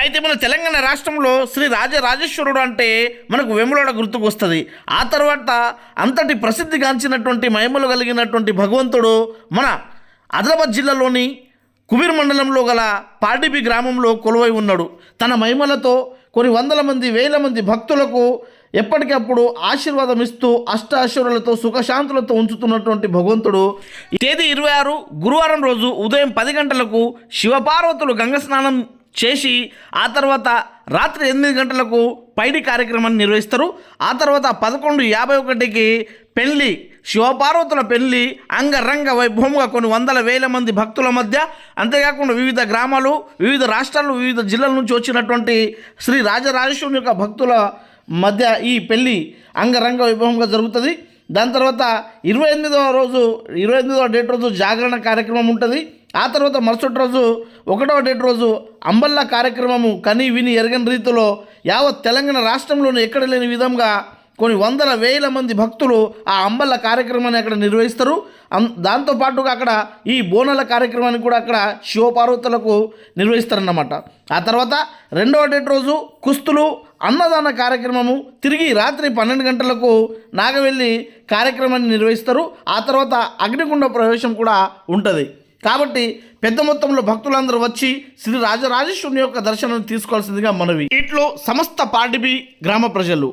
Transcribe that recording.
అయితే మన తెలంగాణ రాష్ట్రంలో శ్రీ రాజరాజేశ్వరుడు అంటే మనకు వేములవాడ గుర్తుకు వస్తుంది. ఆ తర్వాత అంతటి ప్రసిద్ధిగాంచినటువంటి మహిమలు కలిగినటువంటి భగవంతుడు మన ఆదిలాబాద్ జిల్లాలోని కుబీర్ మండలంలో గల పాడిబి గ్రామంలో కొలువై ఉన్నాడు. తన మహిమలతో కొన్ని వందల మంది వేల మంది భక్తులకు ఎప్పటికప్పుడు ఆశీర్వాదం ఇస్తూ అష్టాశ్వరులతో సుఖశాంతులతో ఉంచుతున్నటువంటి భగవంతుడు తేదీ 26 గురువారం రోజు ఉదయం 10 గంటలకు శివపార్వతులు గంగ స్నానం చేసి ఆ తర్వాత రాత్రి 8 గంటలకు పైడి కార్యక్రమాన్ని నిర్వహిస్తారు. ఆ తర్వాత 11:51కి పెళ్లి, శివపార్వతుల పెళ్లి అంగరంగ వైభవంగా కొన్ని వందల వేల మంది భక్తుల మధ్య, అంతేకాకుండా వివిధ గ్రామాలు, వివిధ రాష్ట్రాలు, వివిధ జిల్లాల నుంచి వచ్చినటువంటి శ్రీ రాజరాజేశ్వరుని యొక్క భక్తుల మధ్య ఈ పెళ్లి అంగరంగ వైభవంగా జరుగుతుంది. దాని తర్వాత 28వ డేట్ రోజు జాగరణ కార్యక్రమం ఉంటుంది. ఆ తర్వాత మరుసటి రోజు 1వ డేట్ రోజు అంబల్ల కార్యక్రమము కని విని ఎరగని రీతిలో యావత్ తెలంగాణ రాష్ట్రంలోనే ఎక్కడ లేని విధంగా కొన్ని వందల వేల మంది భక్తులు ఆ అంబల్ల కార్యక్రమాన్ని అక్కడ నిర్వహిస్తారు. దాంతోపాటుగా అక్కడ ఈ బోనాల కార్యక్రమాన్ని కూడా అక్కడ శివపార్వతులకు నిర్వహిస్తారన్నమాట. ఆ తర్వాత 2వ డేట్ రోజు కుస్తులు, అన్నదాన కార్యక్రమము, తిరిగి రాత్రి 12 గంటలకు నాగవెల్లి కార్యక్రమాన్ని నిర్వహిస్తారు. ఆ తర్వాత అగ్నిగుండ ప్రవేశం కూడా ఉంటుంది. కాబట్టి పెద్ద మొత్తంలో భక్తులందరూ వచ్చి శ్రీ రాజరాజేశ్వరుని యొక్క దర్శనం తీసుకోవాల్సిందిగా మనవి. వీటిలో సమస్త పాడిబి గ్రామ ప్రజలు